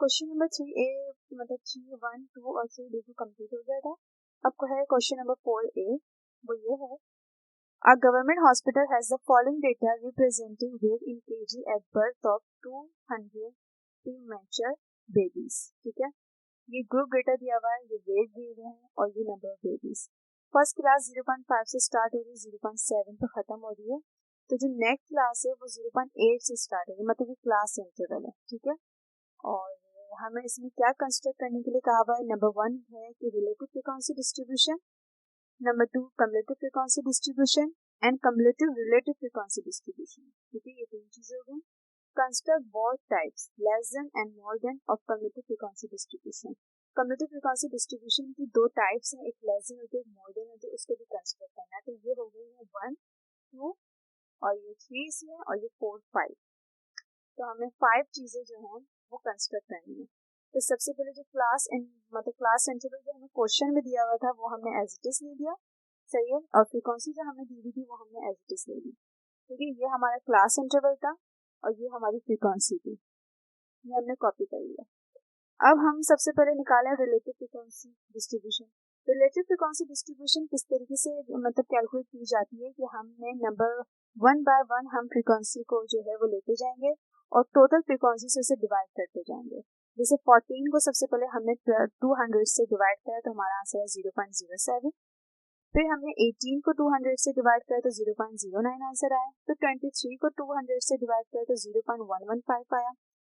Question number 3A मतलब 3, 1, 2 और 3 बिल्कुल कंप्लीट हो गया था। आपको है क्वेश्चन नंबर 4A, वो ये है A government hospital has the following data representing weight in kg at birth of 200 premature babies। ठीक है, ये ग्रुप डेटा दिया हुआ है, ये वेट दिए हुए हैं और ये number of babies. First class 0.5 से स्टार्ट हो रही है, 0.7 पे खत्म हो रही है। तो जो नेक्स्ट क्लास है वो 0.8 से स्टार्ट हो रही है, मतलब ये क्लास इंटरवल है। ठीक है, और हमें इसमें क्या कंस्ट्रक्ट करने के लिए कहा हुआ है। नंबर 1 है कि relative frequency distribution, number 2 cumulative frequency distribution and cumulative relative frequency distribution. ठीक है, ये तीन चीजें हो गई। Construct both types less than and more than of cumulative frequency distribution. Cumulative frequency distribution की दो टाइप्स हैं, एक लेस देन होती है, एक मोर देन होती है, उसको भी कंस्ट्रक्ट करना है। तो ये हो गई है 1, 2 और ये 3 इसमें और ये 4, 5। तो हमें 5 चीजें जो हैं वो कंस्ट्रक्ट करनी है। तो सबसे पहले जो क्लास मतलब क्लास इंटरवल जो हमें क्वेश्चन में दिया हुआ था वो हमने एज इट इज ले दिया, सही है। और फ्रीक्वेंसी जो हमें दी हुई थी वो हमने एज इट इज ले दी। ठीक है, ये हमारा क्लास इंटरवल था और ये हमारी फ्रीक्वेंसी थी, ये हमने कॉपी कर लिया। अब हम सबसे पहले निकालें relative frequency distribution. Relative frequency distribution किस तरीके से मतलब कैलकुलेट की जाती है कि हमने नंबर 1 बाय 1 हम फ्रीक्वेंसी को जो है वो लेते जाएंगे और टोटल फ्रीक्वेंसी से उसे डिवाइड करते जाएंगे। जैसे 14 को सबसे पहले हमने 200 से डिवाइड किया तो हमारा आंसर है 0.07। फिर हमने 18 को 200 से डिवाइड किया तो 0.09 आंसर आया। फिर 23 को 200 से डिवाइड किया तो 0.115 आया।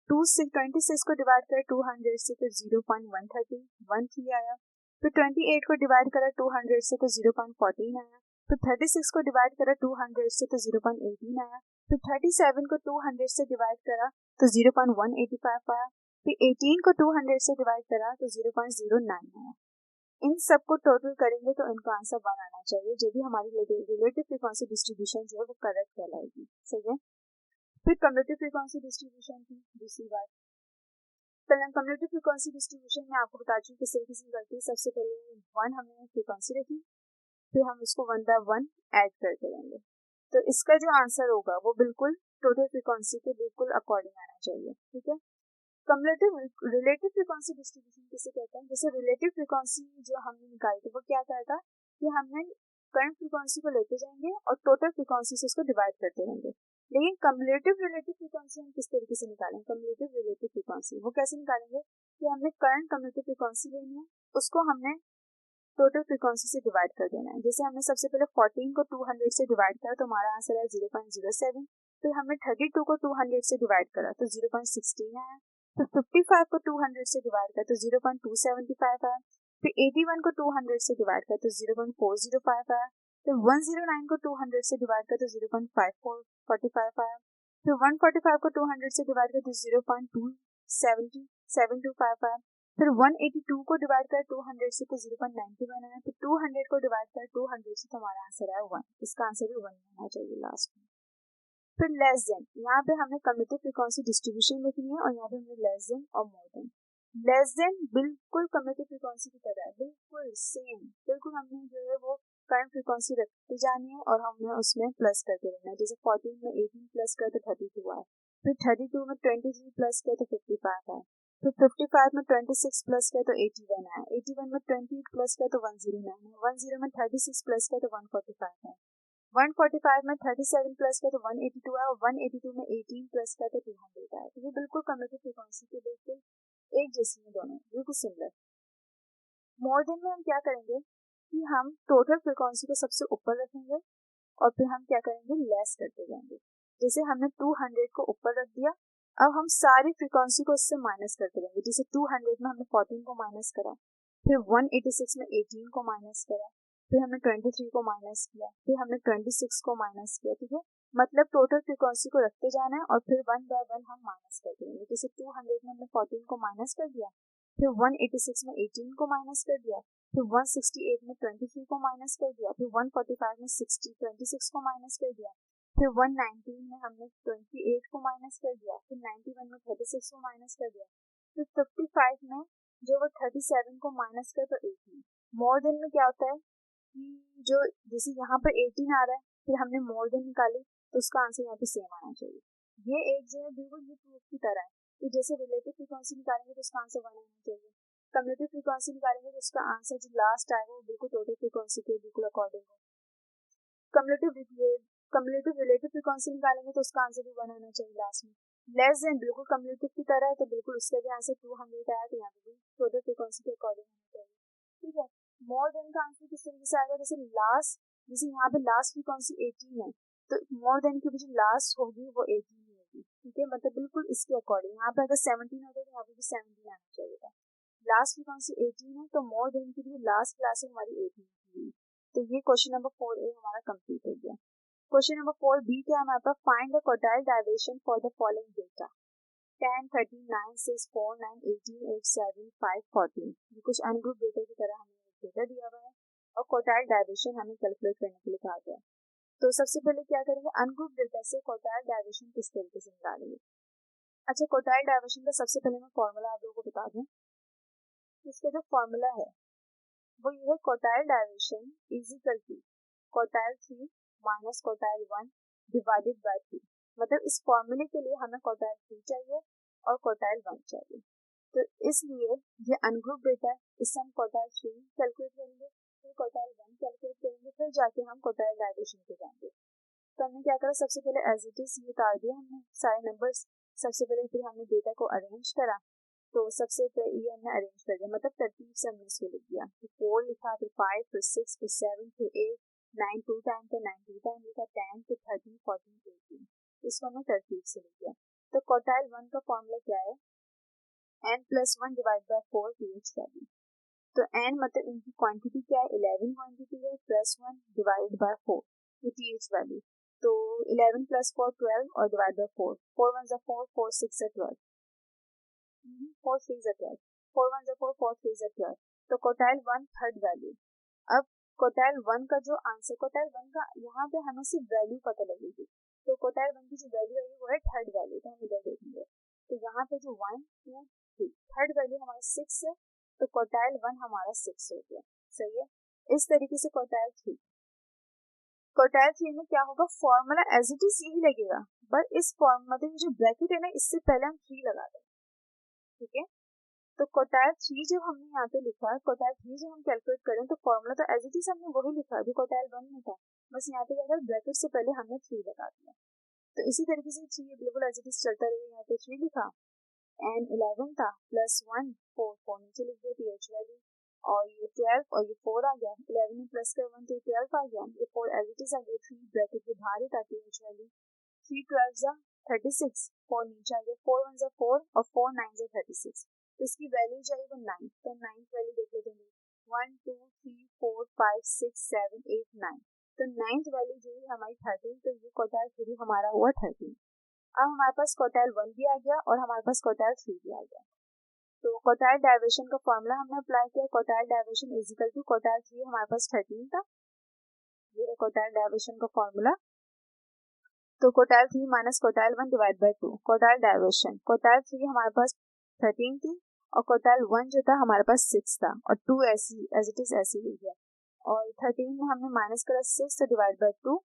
26 को डिवाइड करें 200 से तो 0.13 आया। फिर 28 को डिवाइड करें 200 से तो 0.14 आया। फिर 36 को डिवाइड करें 200 से तो 0.18 आया। फिर 37 को 200 से डिवाइड करा तो 0.185 आया। फिर 18 को 200 से डिवाइड करा तो 0.09 आया। इन सबको टोटल करेंगे तो इनका आंसर 1 आना चाहिए, जो भी हमारी रिलेटिव फ्रीक्वेंसी डिस्ट्रीब्यूशन जो है वो करेक्ट कहलाएगी। सही है। फिर कम्युलेटिव फ्रीक्वेंसी डिस्ट्रीब्यूशन की दूसरी बात, कम्युलेटिव फ्रीक्वेंसी डिस्ट्रीब्यूशन में आपको बता चुकी किस तरीके से करती है। सबसे पहले 1 हमने फ्रीक्वेंसी रखी, फिर हम इसको 1 बाय 1 ऐड करते रहेंगे। तो इसका जो आंसर होगा वो बिल्कुल टोटल फ्रीक्वेंसी के बिल्कुल अकॉर्डिंग आना चाहिए। ठीक है, कम्युलेटिव रिलेटिव फ्रीक्वेंसी डिस्ट्रीब्यूशन किसे कहते हैं। जैसे रिलेटिव फ्रीक्वेंसी जो हमने निकाली थी वो क्या करेगा कि हमने करंट फ्रीक्वेंसी को लेते जाएंगे और टोटल फ्रीक्वेंसी से उसको डिवाइड करते रहेंगे। लेकिन कम्युलेटिव रिलेटिव फ्रीक्वेंसी हम किस तरीके से निकालेंगे। कम्युलेटिव रिलेटिव फ्रीक्वेंसी वो कैसे निकालेंगे कि हमने करंट कम्युलेटिव फ्रीक्वेंसी लेनी है, उसको हमने टोटल फ्रीक्वेंसी से डिवाइड कर देना है। जैसे हमने सबसे पहले 14 को 200 से डिवाइड करा तो हमारा आंसर है 0.07। फिर हमने 32 को 200 से डिवाइड करा तो 0.16 आया। फिर 55 को 200 से डिवाइड करा तो 0.275 आया। फिर 81 को 200 से डिवाइड करा तो 0.405 आया। फिर 109 को 200 से डिवाइड करा तो 0.5445 आया। फिर 145 को 200 से डिवाइड करा तो 0.2725 आया। फिर 182 को डिवाइड कर 200 से तो 0.91 आया। फिर 200 को डिवाइड कर 200 से तो हमारा आंसर आया 1। इसका आंसर भी 1 होना चाहिए लास्ट में। फिर लेस देन, यहाँ पे हमने कम्युलेटिव फ्रीक्वेंसी डिस्ट्रीब्यूशन लिखनी है और यहाँ पे हमने लेस देन और मोर देन। लेस देन बिल्कुल कम्युलेटिव फ्रीक्वेंसी की तरह है, बिल्कुल सेम, बिल्कुल हमने जो है वो करंट फ्रीक्वेंसी रखती जानी है और हमने उसमें प्लस करते रहना है। जैसे 14 में 18 प्लस कर तो 32 आया। फिर 32 में 23 प्लस कर तो 55 आया। फिर 55 में 26 प्लस किया तो 81 आया। 81 में 28 प्लस किया तो 109 है। 10 में 36 प्लस किया तो 145 है। 145 में 37 प्लस किया तो 182 आया और 182 में 18 प्लस किया तो 200 आया। तो ये बिल्कुल कम्युलेटिव फ्रीक्वेंसी के बिल्कुल एक जैसी है, दोनों बिल्कुल सिमिलर। मोर देन में हम क्या करेंगे कि हम टोटल फ्रीक्वेंसी को सबसे ऊपर रखेंगे और फिर हम क्या करेंगे लेस करते जाएंगे। जैसे हमने 200 को ऊपर रख दिया, अब हम सारी फ्रीक्वेंसी को उससे माइनस करते रहेंगे। जैसे 200 में हमने 14 को माइनस करा, फिर 186 में 18 को माइनस करा, फिर हमने 23 को माइनस किया, फिर हमने 26 को माइनस किया। ठीक है, मतलब टोटल फ्रीक्वेंसी को रखते जाना है और फिर 1 बाय 1 हम माइनस करते रहेंगे। जैसे 200 में हमने 14 को माइनस कर दिया, फिर 186 में 18 को माइनस कर दिया, फिर 168 में 23 को माइनस कर दिया, फिर 145 में 26 को माइनस कर दिया, फिर 119 में हमने 28 को माइनस कर दिया, फिर 91 में 36 को माइनस कर दिया, फिर 55 में जो वो 37 को माइनस कर तो 18। मोर देन में क्या होता है कि जो जैसे यहाँ पर 18 आ रहा है, फिर हमने मोर देन निकाली तो उसका आंसर यहाँ पे सेम आना चाहिए। ये एक जो है बिल्कुल ये प्रूफ की तरह है कि जैसे रिलेटिव फ्रीक्वेंसी निकालेंगे तो उसका आंसर 1 आना चाहिए, कम्युलेटिव फ्रीक्वेंसी निकालेंगे तो उसका आंसर जो लास्ट आएगा वो बिल्कुल टोटल फ्रीक्वेंसी के बिल्कुल अकॉर्डिंग हो। कम्युलेटिव रिलेटिव फ्रीक्वेंसी निकालेंगे तो उसका आंसर भी 1 आना चाहिए लास्ट में। लेस देन बिल्कुल कम्युलेटिव की तरह है तो बिल्कुल उसका भी आंसर 200 आया, तो यहाँ पे भी टोटल फ्रीक्वेंसी के अकॉर्डिंग होना चाहिए, ठीक है। मोर देन का आंसर किस तरीके से आएगा, जैसे यहाँ पे लास्ट फ्रीक्वेंसी 18 है तो मोर देन की जो लास्ट होगी वो 18 ही होगी, ठीक है, मतलब बिल्कुल इसके अकॉर्डिंग। यहाँ पे अगर 17 होता तो यहाँ पे भी 17 आना चाहिए था। लास्ट फ्रीक्वेंसी 18 है तो मोर देन की जो लास्ट क्लास है हमारी 18 होगी। तो ये क्वेश्चन नंबर 4A हमारा कंप्लीट हो गया। क्वेश्चन नंबर 4B क्या है हमारे पास, find the quartile deviation for the following data 10, 13, 9, 6, 4, 9, 18, 8, 7, 5, 14। ये कुछ अनग्रुप डेटा की तरह हमें डेटा दिया हुआ है और क्वार्टाइल डायवर्शन हमें कैलकुलेट करने के लिए कहा गया है। तो सबसे पहले क्या करेंगे, अनग्रुप डेटा से क्वार्टाइल डायवर्शन किस तरीके से निकालेंगे। अच्छा, क्वार्टाइल डायवर्शन का सबसे पहले मैं फॉर्मूला आप लोगों को बता दूं। इसका जो फॉर्मूला है वो ये है, quartile diversion is equal to quartile 3 minus quartile 1 divided by 3। मतलब इस फॉर्मूले के लिए हमें क्वार्टाइल 3 चाहिए और क्वार्टाइल 1 चाहिए, तो इसलिए ये अनग्रुप डेटा है, इससे हम क्वार्टाइल 3 कैलकुलेट करेंगे, फिर क्वार्टाइल 1 कैलकुलेट करेंगे, फिर जाके हम क्वार्टाइल डायवर्शन पे जाएंगे। तो हमने क्या करा, सबसे पहले एज इट इज ये उतार दिया हमने सारे नंबर्स। सबसे पहले फिर हमने डेटा को अरेंज करा, तो सबसे पहले ये हमने अरेंज कर दिया, मतलब तरतीब से हमने इसको लिख दिया। 4 लिखा, फिर 5, फिर 6, फिर 7, फिर 8, 9 2 टाइम, फिर 9 2 टाइम लिखा, 10, फिर 13, 14, 18। इसको हमने तरतीब से लिख दिया। तो क्वार्टाइल 1 का फॉर्मूला क्या है, n+1 divide by 4 pH value. तो n मतलब इनकी क्वांटिटी क्या है, 11 क्वांटिटी है, +1 डिवाइड बाय 4 ये pH वैल्यू। तो 11 + 4 12 और डिवाइड बाय 4, 4 1 4, 4 6 12, 4 3 12, 4 1 4, 4 3 12। तो क्वार्टाइल 1 थर्ड वैल्यू। अब क्वार्टाइल 1 का जो आंसर, क्वार्टाइल 1 का यहाँ पे हमें सिर्फ वैल्यू पता लगेगी, तो क्वार्टाइल 1 की जो वैल्यू है वो है थर्ड वैल्यू, तो हम इधर देखेंगे। तो यहाँ पे जो 1 2 3 थर्ड वैल्यू हमारा 6 है, तो क्वार्टाइल 1 हमारा 6 हो गया, सही है। इस तरीके से क्वार्टाइल 3, क्वार्टाइल 3 में क्या होगा, फॉर्मूला एज इट इज यही लगेगा, बट इस फॉर्मूला मतलब जो ब्रैकेट है ना इससे पहले हम 3 लगा देंगे, ठीक है। तो क्वार्टाइल 3 जब हमने यहाँ पे लिखा है, क्वार्टाइल 3 जब हम कैलकुलेट करें तो फॉर्मूला तो एज इट इज हमने वही लिखा है जो क्वार्टाइल 1 में था, बस यहाँ पे क्या था, ब्रैकेट से पहले हमने 3 लगा दिया। तो इसी तरीके से 3 बिल्कुल एज इट इज चलता रहेगा, यहाँ पे 3 लिखा, एन 11 था, +1 4 नीचे लिख दिया pH वैल्यू, और ये 12 और ये 4 आ गया, 11 में प्लस कर 1 तो 12 आ गया, ये 4 एज इट इज आ गया, 3 ब्रैकेट के बाहर ही था pH वैल्यू, 3 12 36, 4 नीचे आ गया, 4 1 4 और 4 9 36। तो इसकी वैल्यू चाहिए वो 9, तो 9 वैल्यू देख लेते हैं, 1 2 3 4 5 6 7 8 9, तो 9th वैल्यू जो है हमारी 13, तो ये क्वार्टाइल 3 हमारा हुआ 13। अब हमारे पास क्वार्टाइल 1 भी आ गया और हमारे पास क्वार्टाइल 3 भी आ गया। तो क्वार्टाइल डायवर्शन का फॉर्मूला हमने अप्लाई किया, quartile diversion is equal to quartile 3 हमारे पास 13 था, ये है क्वार्टाइल डायवर्शन का फॉर्मूला। तो quartile 3 minus quartile 1 divide by 2, quartile diversion, quartile 3 हमारे पास 13 थी और क्वार्टाइल 1 जो था हमारे पास 6 था, और 2 ऐसी एज इट इज ऐसी हो गया, और 13 में हमने माइनस करा 6 तो डिवाइड बाय 2,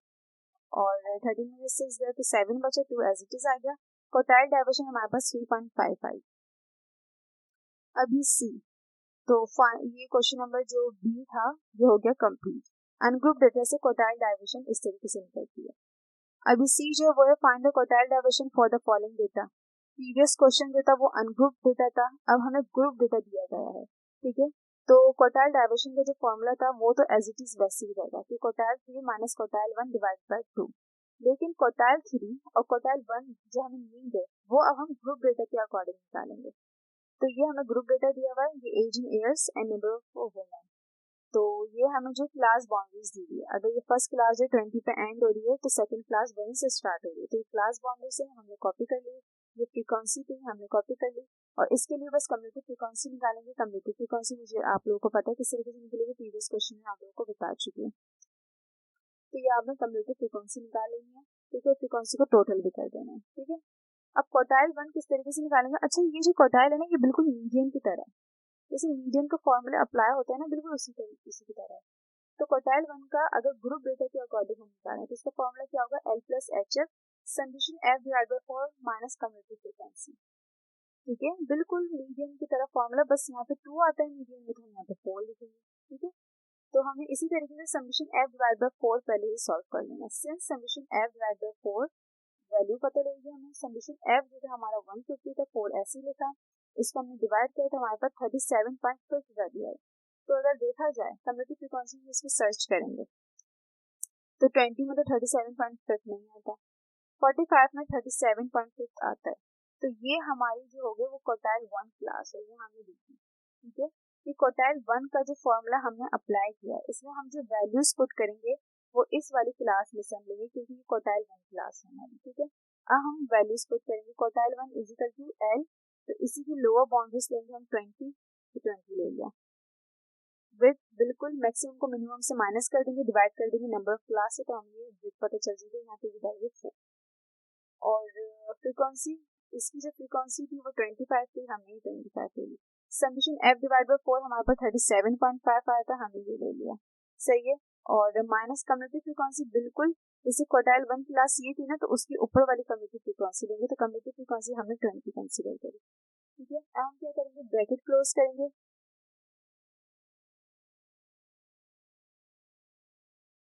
और 13 में 6 गया तो 7 बचा, 2 एज इट इज आ गया। क्वार्टाइल डायवर्शन हमारे पास 3.55। अभी सी, तो ये क्वेश्चन नंबर जो बी था ये हो गया कंप्लीट। अनग्रुप डेटा से क्वार्टाइल डायवर्शन इस तरीके से निकलती है। अभी सी जो वो है, find the quartile deviation for the following data. Previous question जो था वो अनग्रुप डेटा था, अब हमें ग्रुप डेटा दिया गया है, ठीक है। तो क्वार्टाइल डायवर्शन का जो फॉर्मूला था वो तो एज इट इज वैसे ही रहेगा कि quartile 3 minus quartile 1 divide by 2, लेकिन क्वार्टाइल 3 और क्वार्टाइल 1 जो हमें नीड है वो अब हम ग्रुप डेटा के अकॉर्डिंग निकालेंगे। तो ये हमें ग्रुप डेटा दिया हुआ है, ये age in years and number of women. तो ये हमें जो क्लास बाउंड्रीज दी हुई है, अगर ये फर्स्ट क्लास जो 20 पे एंड हो रही है तो सेकंड क्लास वहीं से स्टार्ट हो रही है, तो ये क्लास बाउंड्री से हमने कॉपी कर ली, ये फ्रीक्वेंसी थी हमने कॉपी कर ली, और इसके लिए बस कम्युलेटिव फ्रीक्वेंसी निकालेंगे। कम्युलेटिव फ्रीक्वेंसी मुझे आप लोगों को पता है किस तरीके से निकलेगी, प्रीवियस क्वेश्चन में आप लोगों को बता चुकी हूँ। तो ये आपने कम्युलेटिव फ्रीक्वेंसी निकाल लेनी है, ठीक है, फ्रीक्वेंसी को टोटल भी कर देना है, ठीक है। अब क्वार्टाइल 1 किस तरीके से निकालेंगे। अच्छा, ये जो क्वार्टाइल है ना ये बिल्कुल मीडियन की तरह है, जैसे मीडियन का फॉर्मूला अप्लाई होता है ना, बिल्कुल उसी तरीके की तरह है। तो क्वार्टाइल 1 का अगर ग्रुप डेटा के अकॉर्डिंग हम निकालें तो इसका फॉर्मूला क्या होगा, L + HF summation F divide by 4 minus cumulative frequency. ठीक है, बिल्कुल मीडियन की तरह फॉर्मूला, बस यहाँ पे 2 आता है मीडियन में, तो हम यहाँ पे 4 लिखेंगे। ठीक है, तो हमें इसी तरीके से समेशन f डिवाइड बाय 4 पहले ही सॉल्व कर लेना। Since summation f divide by 4 value पता लगेगी हमें, समेशन f जो था हमारा 150 था, 4 ऐसे लिखा, इसको हमने डिवाइड किया तो हमारे पास 37.5 वैल्यू आई। तो अगर देखा जाए कम्युलेटिव फ्रीक्वेंसी में इसको सर्च करेंगे तो 20 में तो 37.5 नहीं आता, 45 में 37.5 आता है। तो ये हमारी जो हो गई वो क्वार्टाइल 1 क्लास है, ये हमें देखी। ठीक है, ये क्वार्टाइल 1 का जो फॉर्मूला हमने अप्लाई किया है, इसमें हम जो वैल्यूज पुट करेंगे वो इस वाली क्लास में से हम लेंगे, क्योंकि ये क्वार्टाइल 1 क्लास है हमारी। ठीक है, अब हम वैल्यूज पुट करेंगे, quartile 1 is equal to L, तो इसी की लोअर बाउंड्रीज लेंगे हम 20, तो 20 ले लिया। विथ बिल्कुल मैक्सिमम को मिनिमम से माइनस कर देंगे, डिवाइड कर देंगे नंबर ऑफ क्लास से, तो हमें विथ पता चल जाएगा, यहाँ पे डिवाइड 4। और फ्रीक्वेंसी, इसकी जो फ्रीक्वेंसी थी वो 25 थी, हमने 25 ले ली। समेशन f डिवाइड बाय 4 हमारे पास 37.5 आया था, हमने ये ले लिया। सही है, और माइनस कम्युलेटिव फ्रीक्वेंसी, बिल्कुल जैसे क्वार्टाइल 1 क्लास ये थी ना, तो उसकी ऊपर वाली कम्युलेटिव फ्रीक्वेंसी लेंगे, तो कम्युलेटिव फ्रीक्वेंसी हमने 20 कंसीडर करी। ठीक है, अब हम क्या करेंगे, ब्रैकेट क्लोज करेंगे,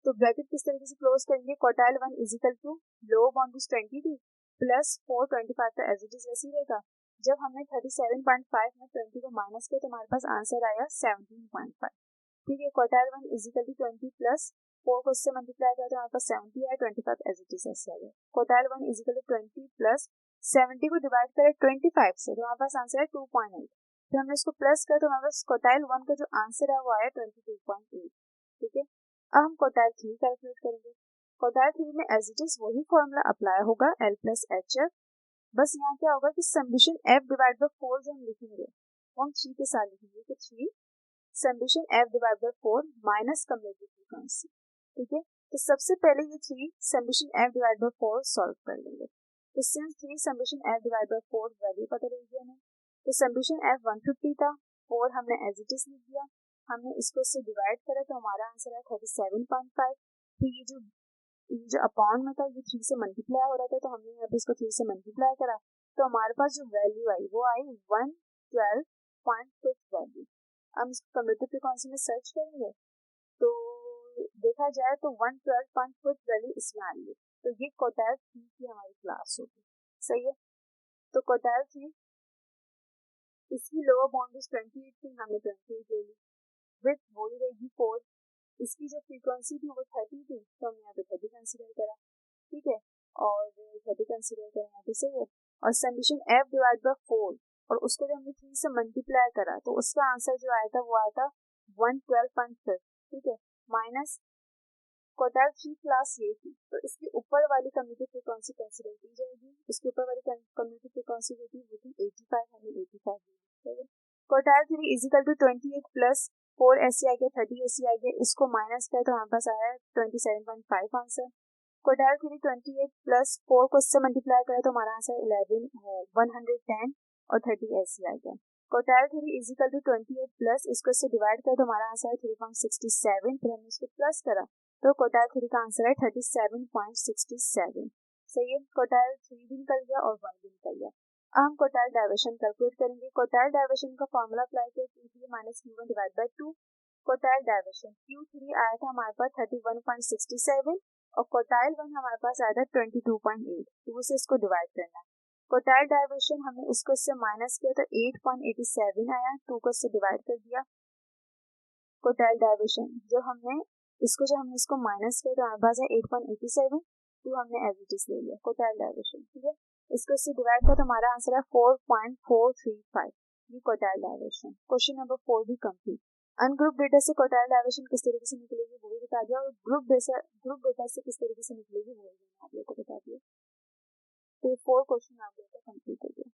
तो ब्रैकेट किस तरीके से क्लोज करेंगे, quartile 1 is equal to lower boundaries 20 थी प्लस 425 का एज इट इज ऐसे ही रहेगा। जब हमने 37.5 में 20 को माइनस किया तो हमारे पास आंसर आया 17.5। ठीक है, quartile 1 is equal to 20 plus 4 को इससे मल्टीप्लाई किया तो हमारे पास 70 आया, 25 एज इट इज ऐसे आया। Quartile 1 is equal to 20 plus 70 को डिवाइड करें 25 से, तो हमारे पास आंसर है 2.8। फिर हमने इसको प्लस किया तो हमारे पास क्वार्टाइल 1 का जो आंसर है वो आया 22.8। ठीक है, अब हम क्वार्टाइल 3 कैलकुलेट करेंगे। क्वार्टाइल 3 में एज इट इज वही फॉर्मूला अप्लाई होगा, L प्लस एच एफ, बस यहाँ क्या होगा कि समेशन f डिवाइड बाय 4 जो हम लिखेंगे वो हम 3 के साथ लिखेंगे, तो 3 summation f divide by 4 minus cumulative frequency. ठीक है, तो सबसे पहले ये 3 summation f divide by 4 solve कर लेंगे। तो since 3 summation f divide by 4 value पता रहेगी हमें, तो समेशन f 150 था, 4 हमने एज इट इज लिख दिया, हमने इसको इससे डिवाइड करा तो हमारा आंसर है 37.5। फिर ये जो अपॉन में था ये 3 से मल्टीप्लाई हो रहा था, तो हमने यहाँ पे इसको 3 से मल्टीप्लाई करा, तो हमारे पास जो वैल्यू आई वो आई 112.6 वैल्यू। हम इसको कम्युलेटिव फ्रीक्वेंसी में सर्च करेंगे तो देखा जाए तो 112.6 वैल्यू इसमें आ रही है, तो ये क्वार्टाइल 3 की हमारी क्लास होगी। सही है, तो क्वार्टाइल 3 इसकी लोअर बाउंड्रीज 28 थी, हमने 28 ले ली, विथ वही रहेगी 4। इसकी जो फ्रीक्वेंसी थी वो 30 थी, तो हमने यहाँ पे 30 कंसीडर करा। ठीक है, और 30 कंसीडर करा यहाँ पे, सही है। और समेशन f डिवाइड बाय 4 और उसको जब हमने 3 से मल्टीप्लाई करा तो उसका आंसर जो आया था वो आया था 112.5। ठीक है, माइनस क्वार्टाइल 3 क्लास ये थी, तो इसके ऊपर वाली कम्युलेटिव फ्रीक्वेंसी कंसीडर की जाएगी। इसके ऊपर वाली कम्युलेटिव फ्रीक्वेंसी जो थी वो थी 85, हमने 85 ली। Quartile 3 is equal to 28 plus 4 ऐसे आ गया, 30 ऐसे आ गया, इसको माइनस किया तो हमारे पास आया 27.5 आंसर। क्वार्टाइल 3 28 प्लस 4 को इससे मल्टीप्लाई करें तो हमारा आंसर 110 और 30 ऐसे आ गया। Quartile 3 is equal to 28 plus इसको इससे डिवाइड करें तो हमारा आंसर है 3.67, फिर हमने इसको प्लस करा तो क्वार्टाइल 3 का आंसर है 37.67। सही है, क्वार्टाइल 3 भी निकल गया और 1 भी निकल गया। अब हम क्वार्टाइल डाइवर्शन कैलकुलेट करेंगे। क्वार्टाइल डाइवर्शन का फॉर्मूला अप्लाई किया Q3 minus Q1 divide by 2। Quartile diversion Q3 आया था हमारे पास 31.67 और क्वार्टाइल 1 हमारे पास आया था 22.8, तो से इसको डिवाइड करना है। क्वार्टाइल डाइवर्शन हमने इसको इससे माइनस किया तो 8.87 आया, 2 को इससे डिवाइड कर दिया। क्वार्टाइल डाइवर्शन जब हमने इसको माइनस किया तो हमारे पास है 8.87, तो हमने एज इट इज ले लिया क्वार्टाइल डाइवर्शन। ठीक है, इसको इससे डिवाइड किया तो हमारा आंसर है 4.435, ये क्वार्टाइल डाइवर्शन। क्वेश्चन नंबर 4 भी कंप्लीट। अनग्रुप डेटा से क्वार्टाइल डाइवर्शन किस तरीके से निकलेगी वो भी बता दिया, और ग्रुप डेटा से किस तरीके से निकलेगी वो भी मैंने आप लोगों को बता दिया। तो 4 क्वेश्चन आप लोगों का कंप्लीट हो गया।